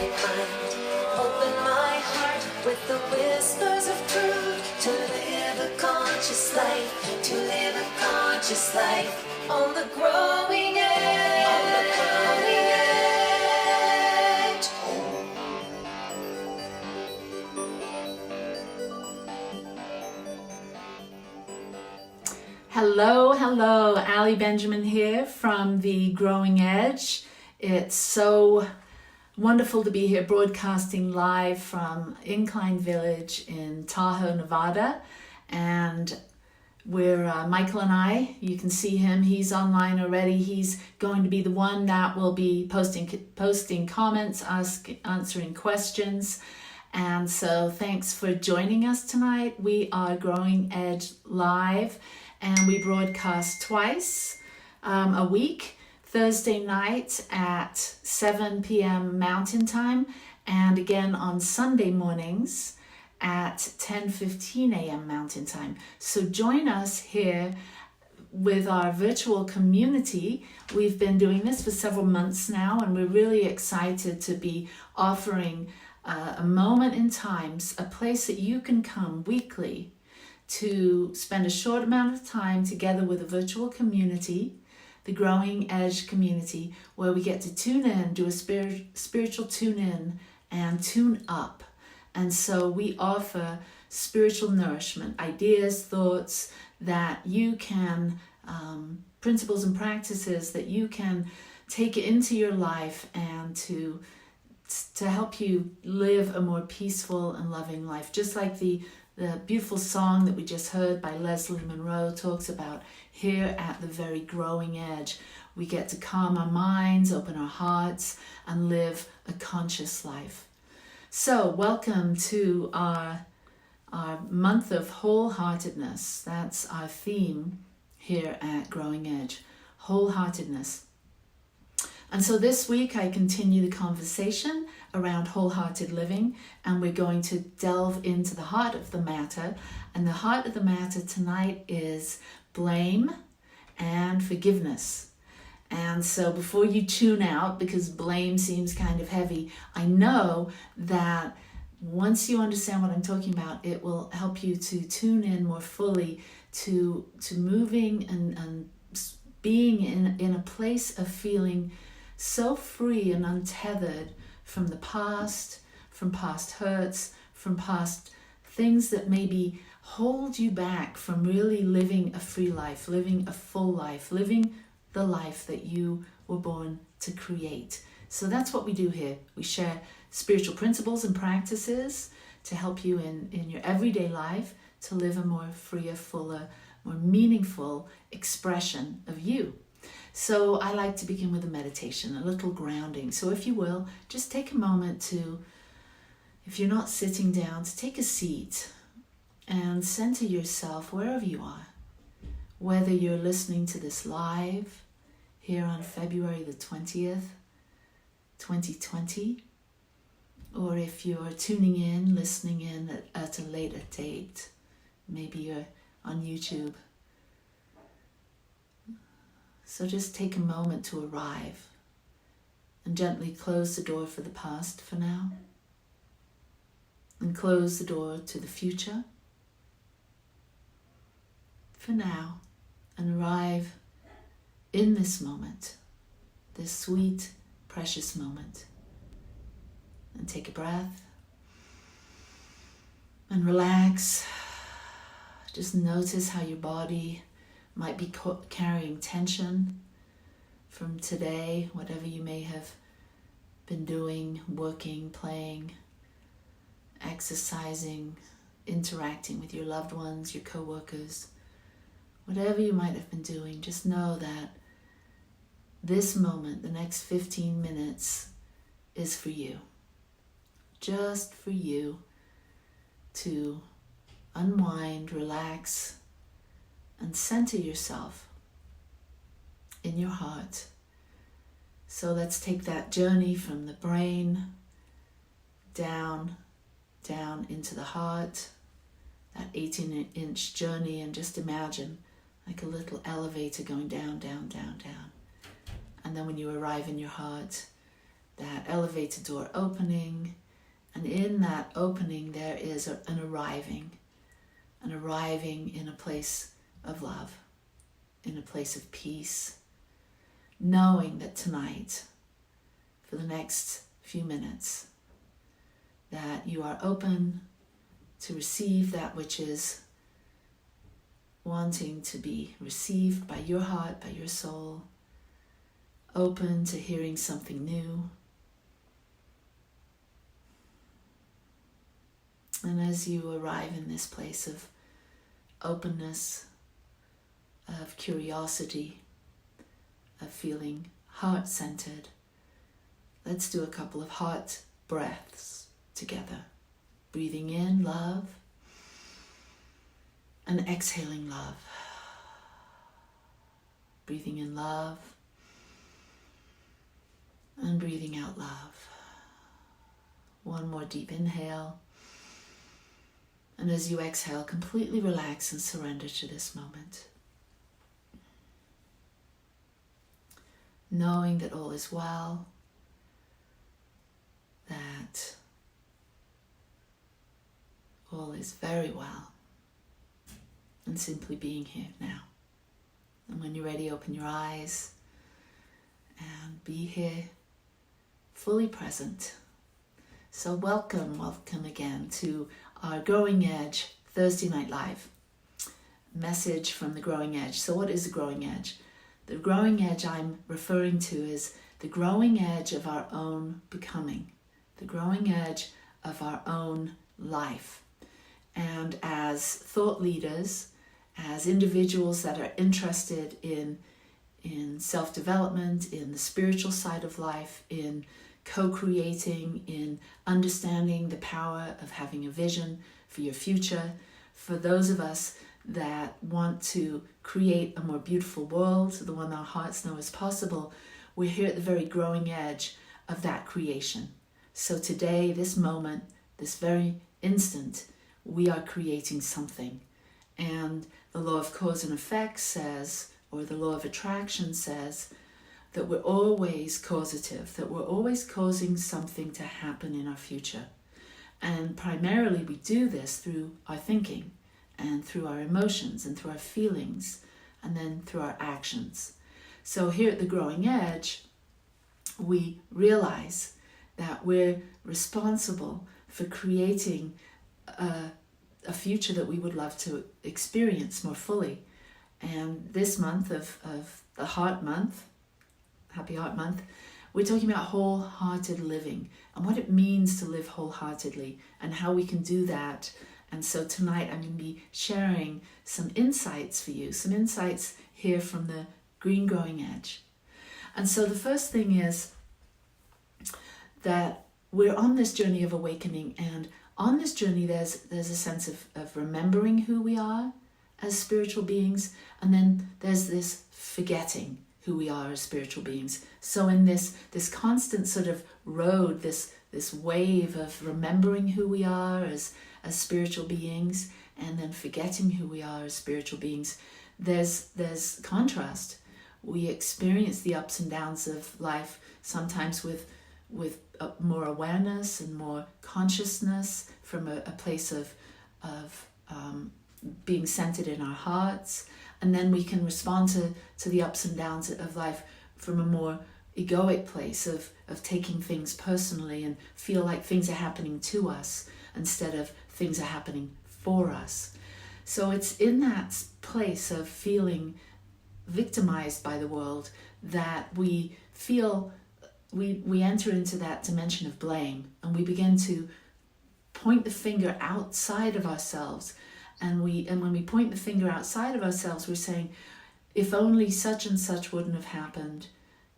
my mind, open my heart with the whispers of truth, to live a conscious life, to live a conscious life on the growing edge, on the growing edge. Hello, Ali Benjamin here from the Growing Edge. It's so wonderful to be here broadcasting live from Incline Village in Tahoe, Nevada. And we're Michael and I, you can see him, he's online already. He's going to be the one that will be posting comments, answering questions. And so thanks for joining us tonight. We are Growing Edge Live, and we broadcast twice a week, Thursday night at 7 p.m. Mountain Time, and again on Sunday mornings at 10:15 a.m. Mountain Time. So join us here with our virtual community. We've been doing this for several months now, and we're really excited to be offering a moment in time, a place that you can come weekly to spend a short amount of time together with a virtual community, the Growing Edge community, where we get to tune in, do a spiritual tune in and tune up. And so we offer spiritual nourishment, ideas, thoughts that you can, principles and practices that you can take into your life and to help you live a more peaceful and loving life. Just like the beautiful song that we just heard by Leslie Monroe talks about, here at the very growing edge, we get to calm our minds, open our hearts, and live a conscious life. So welcome to our month of wholeheartedness. That's our theme here at Growing Edge, wholeheartedness. And so this week I continue the conversation around wholehearted living, and we're going to delve into the heart of the matter. And the heart of the matter tonight is blame and forgiveness. And so before you tune out, because blame seems kind of heavy, I know that once you understand what I'm talking about, it will help you to tune in more fully to moving and being in a place of feeling so free and untethered from the past, from past hurts, from past things that maybe hold you back from really living a free life, living a full life, living the life that you were born to create. So that's what we do here. We share spiritual principles and practices to help you in your everyday life to live a more freer, fuller, more meaningful expression of you. So I like to begin with a meditation, a little grounding. So if you will, just take a moment to, if you're not sitting down, to take a seat and center yourself wherever you are. Whether you're listening to this live here on February the 20th, 2020, or if you're tuning in, listening in at a later date, maybe you're on YouTube. So just take a moment to arrive and gently close the door for the past for now, and close the door to the future for now, and arrive in this moment, this sweet, precious moment. And take a breath and relax. Just notice how your body might be carrying tension from today, whatever you may have been doing, working, playing, exercising, interacting with your loved ones, your co-workers, whatever you might have been doing. Just know that this moment, the next 15 minutes, is for you. Just for you to unwind, relax, and center yourself in your heart. So let's take that journey from the brain down into the heart, that 18-inch journey, and just imagine like a little elevator going down, down, down, down. And then when you arrive in your heart, that elevator door opening, and in that opening there is an arriving in a place of love, in a place of peace, knowing that tonight, for the next few minutes, that you are open to receive that which is wanting to be received by your heart, by your soul, open to hearing something new. And as you arrive in this place of openness, of curiosity, of feeling heart-centered, let's do a couple of heart breaths together. Breathing in love and exhaling love. Breathing in love and breathing out love. One more deep inhale. And as you exhale, completely relax and surrender to this moment. Knowing that all is well, that all is very well, and simply being here now. And when you're ready, open your eyes and be here, fully present. So welcome again to our Growing Edge Thursday Night Live message from the Growing Edge. So what is the Growing Edge? The growing edge I'm referring to is the growing edge of our own becoming, the growing edge of our own life. And as thought leaders, as individuals that are interested in self-development, in the spiritual side of life, in co-creating, in understanding the power of having a vision for your future, for those of us that want to create a more beautiful world, the one our hearts know is possible, we're here at the very growing edge of that creation. So today, this moment, this very instant, we are creating something. And the law of cause and effect says, or the law of attraction says, that we're always causative, that we're always causing something to happen in our future. And primarily we do this through our thinking, and through our emotions, and through our feelings, and then through our actions. So here at the Growing Edge, we realize that we're responsible for creating a future that we would love to experience more fully. And this month of the Heart Month, Happy Heart Month, we're talking about wholehearted living and what it means to live wholeheartedly and how we can do that. And so tonight I'm going to be sharing some insights for you, some insights here from the Green Growing Edge. And so the first thing is that we're on this journey of awakening, and on this journey there's a sense of remembering who we are as spiritual beings, and then there's this forgetting who we are as spiritual beings. So in this constant sort of road, this wave of remembering who we are as spiritual beings, and then forgetting who we are as spiritual beings, there's contrast. We experience the ups and downs of life, sometimes with more awareness and more consciousness from a place of being centered in our hearts, and then we can respond to the ups and downs of life from a more egoic place of taking things personally and feel like things are happening to us instead of things are happening for us. So it's in that place of feeling victimized by the world that we feel we enter into that dimension of blame, and we begin to point the finger outside of ourselves. And when we point the finger outside of ourselves, we're saying, if only such and such wouldn't have happened,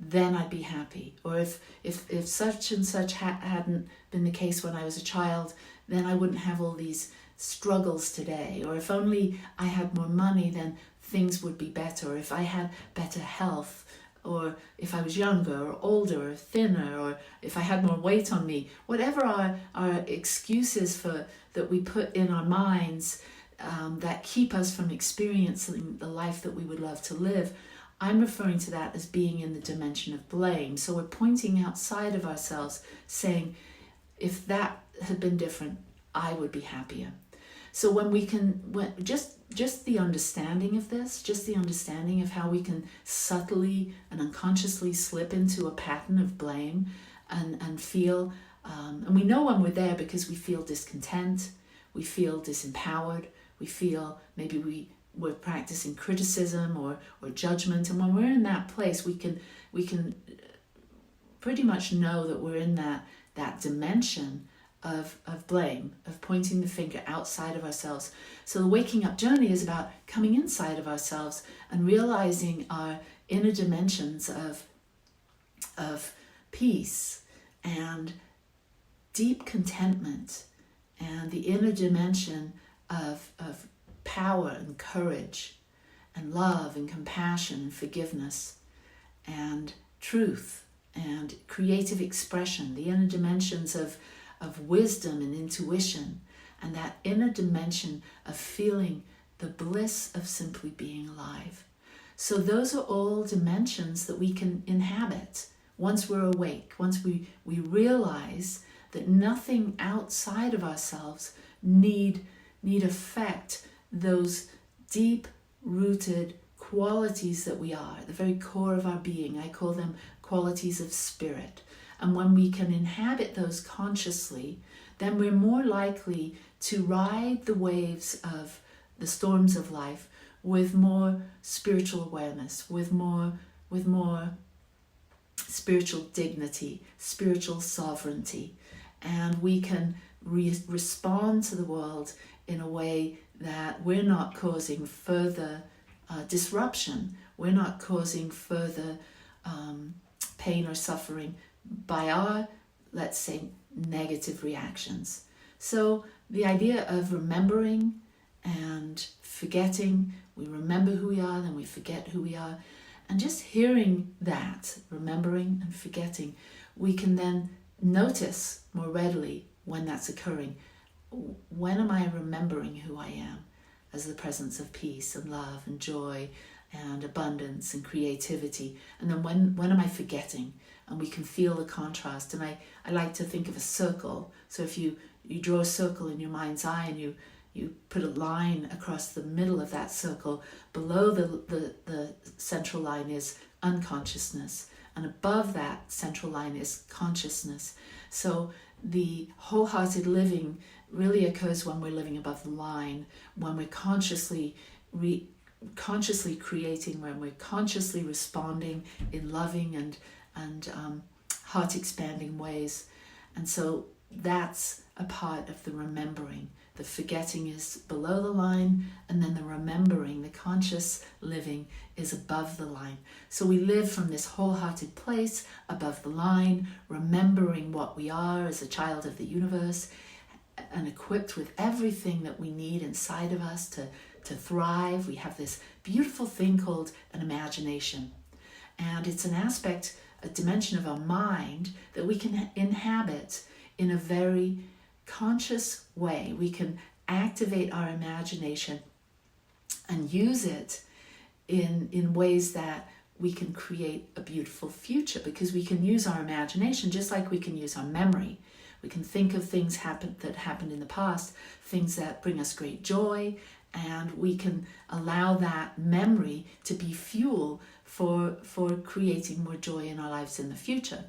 then I'd be happy. Or if such and such hadn't been the case when I was a child, then I wouldn't have all these struggles today. Or if only I had more money, then things would be better. Or if I had better health, or if I was younger or older or thinner, or if I had more weight on me, whatever our excuses for that we put in our minds that keep us from experiencing the life that we would love to live, I'm referring to that as being in the dimension of blame. So we're pointing outside of ourselves, saying, if that had been different, I would be happier. So just the understanding of this, just the understanding of how we can subtly and unconsciously slip into a pattern of blame and feel, and we know when we're there because we feel discontent, we feel disempowered, we feel maybe we're practicing criticism or judgment. And when we're in that place, we can pretty much know that we're in that dimension of blame, of pointing the finger outside of ourselves. So the waking up journey is about coming inside of ourselves and realizing our inner dimensions of peace and deep contentment, and the inner dimension of power and courage and love and compassion and forgiveness and truth and creative expression, the inner dimensions of wisdom and intuition, and that inner dimension of feeling the bliss of simply being alive. So those are all dimensions that we can inhabit once we're awake, once we realize that nothing outside of ourselves need affect those deep-rooted qualities that we are, the very core of our being. I call them qualities of spirit. And when we can inhabit those consciously, then we're more likely to ride the waves of the storms of life with more spiritual awareness, with more spiritual dignity, spiritual sovereignty. And we can respond to the world in a way that we're not causing further disruption, we're not causing further pain or suffering by our, let's say, negative reactions. So the idea of remembering and forgetting, we remember who we are, then we forget who we are, and just hearing that, remembering and forgetting, we can then notice more readily when that's occurring. When am I remembering who I am as the presence of peace and love and joy and abundance and creativity? And then when am I forgetting? And we can feel the contrast. And I like to think of a circle. So if you draw a circle in your mind's eye and you put a line across the middle of that circle, below the central line is unconsciousness, and above that central line is consciousness. So the wholehearted living really occurs when we're living above the line, when we're consciously creating, when we're consciously responding in loving and heart-expanding ways. And so that's a part of the remembering. The forgetting is below the line, and then the remembering, the conscious living, is above the line. So we live from this wholehearted place above the line, remembering what we are as a child of the universe, and equipped with everything that we need inside of us to thrive. We have this beautiful thing called an imagination. And it's an aspect, a dimension of our mind that we can inhabit in a very conscious way. We can activate our imagination and use it in ways that we can create a beautiful future, because we can use our imagination just like we can use our memory. We can think of things that happened in the past, things that bring us great joy, and we can allow that memory to be fuel for creating more joy in our lives in the future.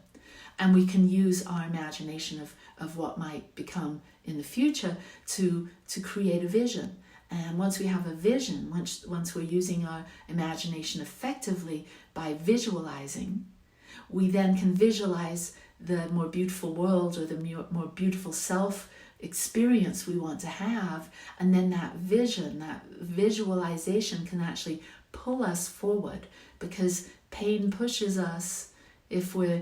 And we can use our imagination of what might become in the future to create a vision. And once we have a vision, once we're using our imagination effectively by visualizing, we then can visualize the more beautiful world or the more beautiful self experience we want to have. And then that vision, that visualization can actually pull us forward, because pain pushes us if we're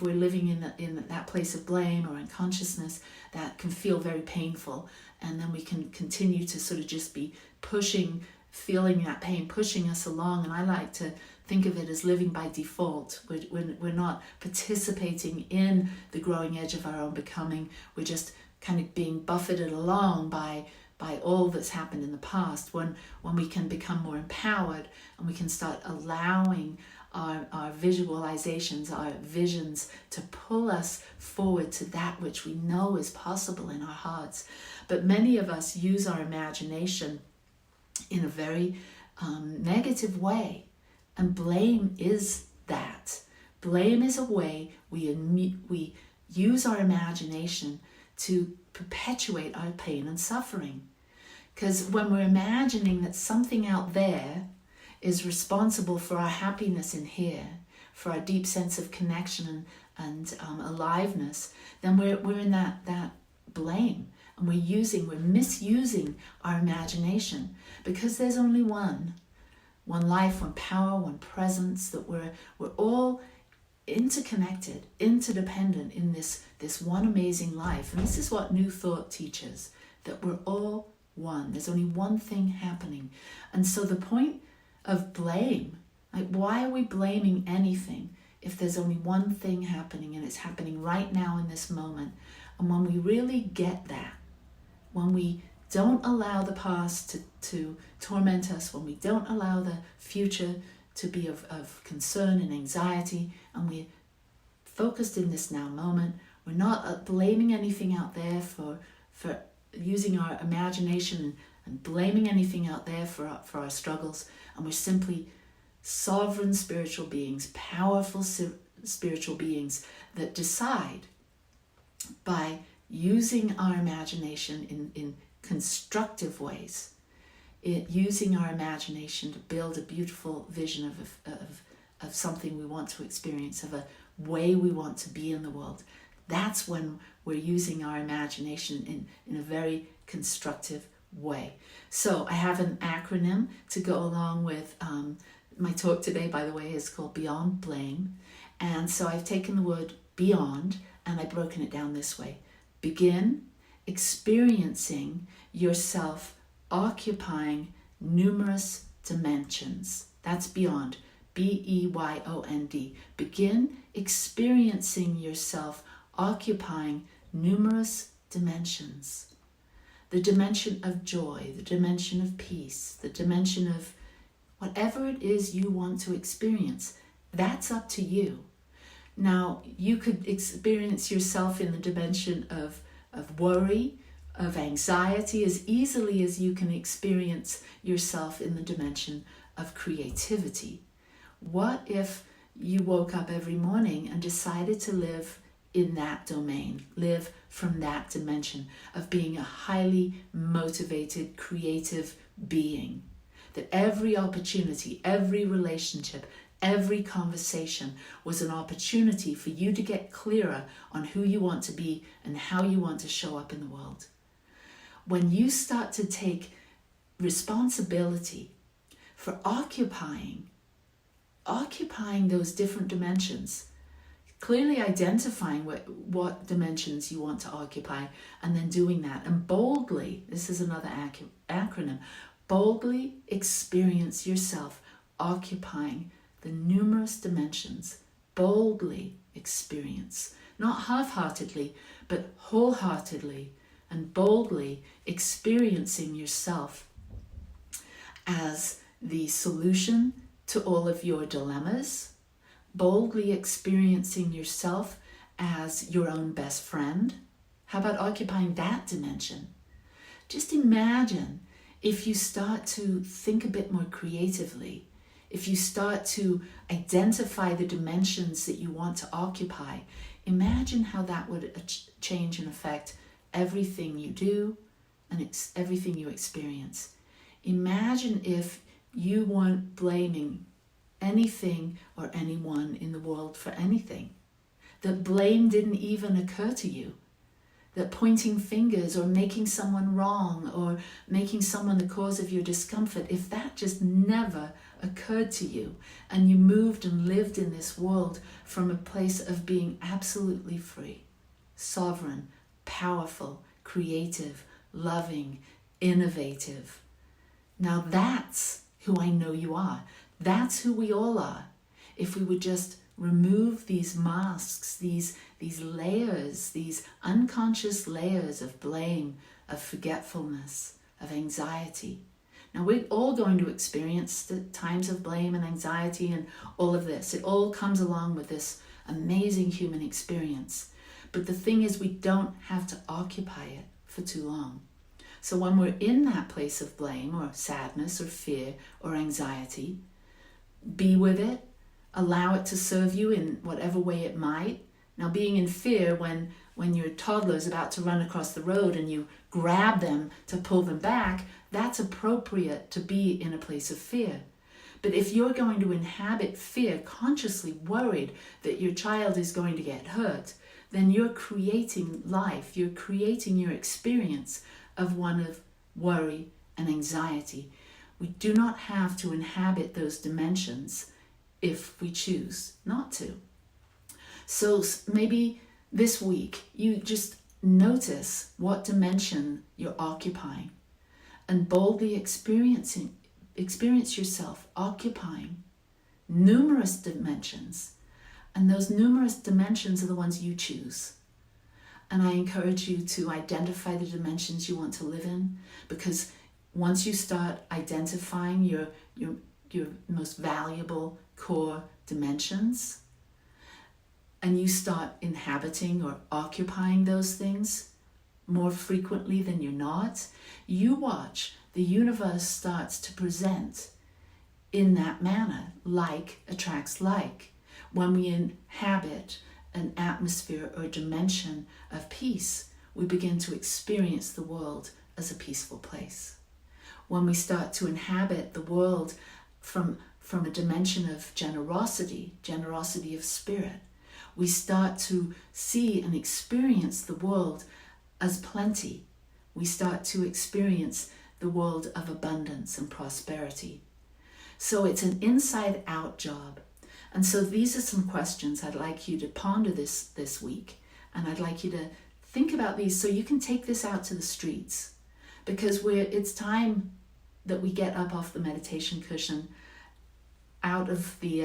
living in that place of blame or unconsciousness. That can feel very painful, and then we can continue to sort of just be feeling that pain pushing us along. And I like to think of it as living by default. We're not participating in the growing edge of our own becoming. We're just kind of being buffeted along by by all that's happened in the past, when we can become more empowered and we can start allowing our visualizations, our visions to pull us forward to that which we know is possible in our hearts. But many of us use our imagination in a very negative way, and blame is that. Blame is a way we use our imagination to perpetuate our pain and suffering. Because when we're imagining that something out there is responsible for our happiness in here, for our deep sense of connection and aliveness, then we're in that blame, and we're misusing our imagination, because there's only one life, one power, one presence, that we're all interconnected, interdependent in this one amazing life. And this is what New Thought teaches, that we're all one. There's only one thing happening. And so the point of blame, like, why are we blaming anything if there's only one thing happening, and it's happening right now in this moment? And when we really get that, when we don't allow the past to torment us, when we don't allow the future to be of concern and anxiety, and we're focused in this now moment, we're not blaming anything out there for using our imagination and blaming anything out there for our struggles, and we're simply sovereign spiritual beings, powerful spiritual beings that decide by using our imagination in constructive ways, using our imagination to build a beautiful vision of something we want to experience, of a way we want to be in the world. That's when we're using our imagination in a very constructive way. So I have an acronym to go along with my talk today, by the way, is called Beyond Blame. And so I've taken the word beyond and I've broken it down this way. Begin experiencing yourself occupying numerous dimensions. That's beyond, B-E-Y-O-N-D. Begin experiencing yourself occupying numerous dimensions. The dimension of joy, the dimension of peace, the dimension of whatever it is you want to experience. That's up to you. Now, you could experience yourself in the dimension of worry, of anxiety, as easily as you can experience yourself in the dimension of creativity. What if you woke up every morning and decided to live in that domain, live from that dimension of being a highly motivated, creative being? That every opportunity, every relationship, every conversation was an opportunity for you to get clearer on who you want to be and how you want to show up in the world. When you start to take responsibility for occupying those different dimensions, clearly identifying what dimensions you want to occupy, and then doing that, and boldly, this is another acronym, boldly experience yourself occupying the numerous dimensions. Boldly experience, not half-heartedly, but wholeheartedly and boldly experiencing yourself as the solution to all of your dilemmas, boldly experiencing yourself as your own best friend. How about occupying that dimension? Just imagine if you start to think a bit more creatively, if you start to identify the dimensions that you want to occupy, imagine how that would change and affect everything you do and everything you experience. Imagine if you weren't blaming anything or anyone in the world for anything, that blame didn't even occur to you, that pointing fingers or making someone wrong or making someone the cause of your discomfort, if that just never occurred to you and you moved and lived in this world from a place of being absolutely free, sovereign, powerful, creative, loving, innovative. Now that's who I know you are. That's who we all are. If we would just remove these masks, these layers, these unconscious layers of blame, of forgetfulness, of anxiety. Now, we're all going to experience the times of blame and anxiety and all of this. It all comes along with this amazing human experience. But the thing is, we don't have to occupy it for too long. So when we're in that place of blame or sadness or fear or anxiety, be with it, allow it to serve you in whatever way it might. Now, being in fear when your toddler is about to run across the road and you grab them to pull them back, that's appropriate to be in a place of fear. But if you're going to inhabit fear, consciously worried that your child is going to get hurt, then you're creating life, you're creating your experience of one of worry and anxiety. We do not have to inhabit those dimensions if we choose not to. So maybe this week you just notice what dimension you're occupying and boldly experience yourself occupying numerous dimensions. And those numerous dimensions are the ones you choose. And I encourage you to identify the dimensions you want to live in, because once you start identifying your most valuable core dimensions, and you start inhabiting or occupying those things more frequently than you're not, you watch the universe starts to present in that manner. Like attracts like. When we inhabit an atmosphere or dimension of peace, we begin to experience the world as a peaceful place. When we start to inhabit the world from a dimension of generosity of spirit, we start to see and experience the world as plenty. We start to experience the world of abundance and prosperity. So it's an inside-out job. And so these are some questions I'd like you to ponder this week. And I'd like you to think about these so you can take this out to the streets. Because it's time that we get up off the meditation cushion, out of the,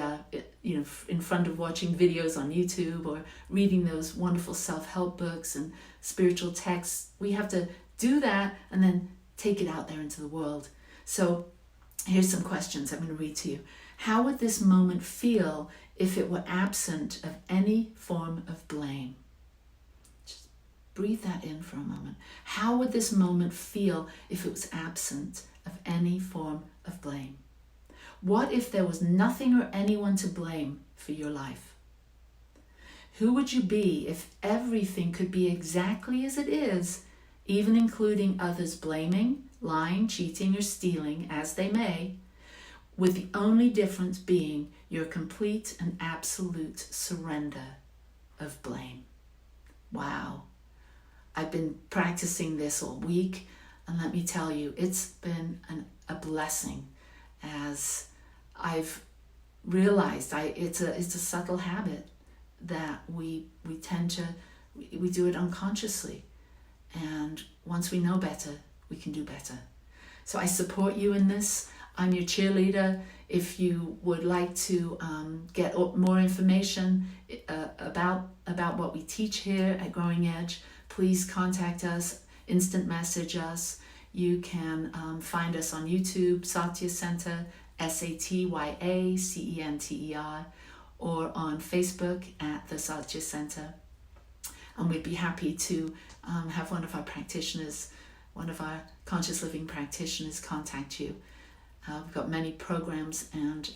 in front of watching videos on YouTube or reading those wonderful self-help books and spiritual texts. We have to do that and then take it out there into the world. So here's some questions I'm going to read to you. How would this moment feel if it were absent of any form of blame? Just breathe that in for a moment. How would this moment feel if it was absent of any form of blame? What if there was nothing or anyone to blame for your life? Who would you be if everything could be exactly as it is, even including others blaming, lying, cheating, or stealing as they may, with the only difference being your complete and absolute surrender of blame? Wow. I've been practicing this all week, and let me tell you, it's been a blessing as I've realized it's a subtle habit that we tend to, we do it unconsciously. And once we know better, we can do better. So I support you in this. I'm your cheerleader. If you would like to get more information about what we teach here at Growing Edge, please contact us, instant message us. You can find us on YouTube, Satya Center, SATYACENTER, or on Facebook at the Satya Center. And we'd be happy to have one of our practitioners, one of our conscious living practitioners contact you. We've got many programs and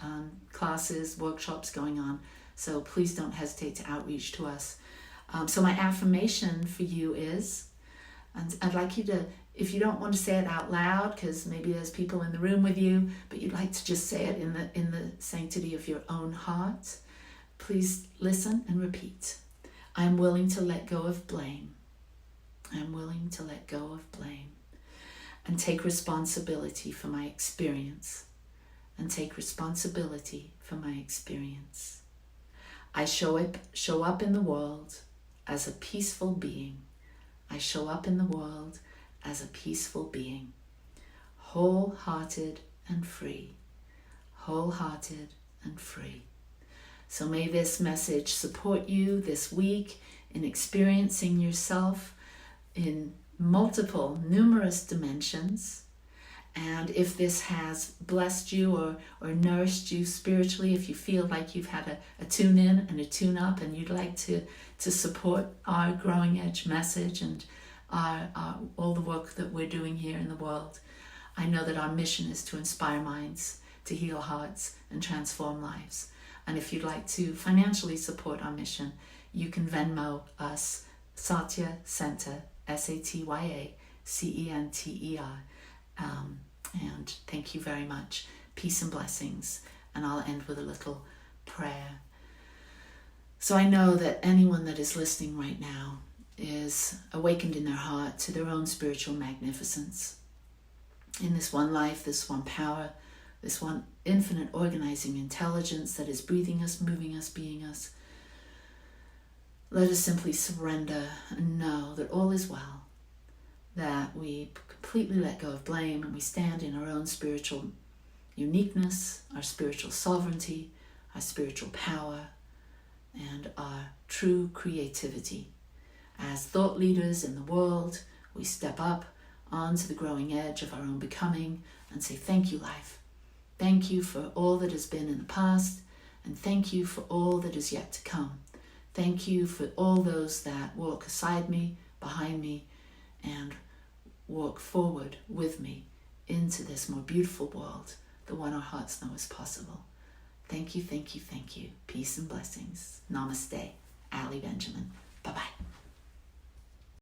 classes, workshops going on, so please don't hesitate to outreach to us. So my affirmation for you is, and I'd like you to, if you don't want to say it out loud, because maybe there's people in the room with you, but you'd like to just say it in the sanctity of your own heart, please listen and repeat. I am willing to let go of blame. I am willing to let go of blame and take responsibility for my experience. And take responsibility for my experience. I show up in the world as a peaceful being. I show up in the world as a peaceful being, wholehearted and free, wholehearted and free. So may this message support you this week in experiencing yourself in numerous dimensions And if this has blessed you or nourished you spiritually, if you feel like you've had a tune in and a tune up and you'd like to support our Growing Edge message and all the work that we're doing here in the world, I know that our mission is to inspire minds, to heal hearts, and transform lives. And if you'd like to financially support our mission, you can Venmo us Satya Center, SATYA CENTER. And thank you very much. Peace and blessings. And I'll end with a little prayer. So I know that anyone that is listening right now is awakened in their heart to their own spiritual magnificence. In this one life, this one power, this one infinite organizing intelligence that is breathing us, moving us, being us. Let us simply surrender and know that all is well, that we completely let go of blame and we stand in our own spiritual uniqueness, our spiritual sovereignty, our spiritual power, and our true creativity. As thought leaders in the world, we step up onto the growing edge of our own becoming and say, thank you, life. Thank you for all that has been in the past, and thank you for all that is yet to come. Thank you for all those that walk beside me, behind me, and walk forward with me into this more beautiful world, the one our hearts know is possible. Thank you, thank you, thank you. Peace and blessings. Namaste. Ali Benjamin. Bye-bye.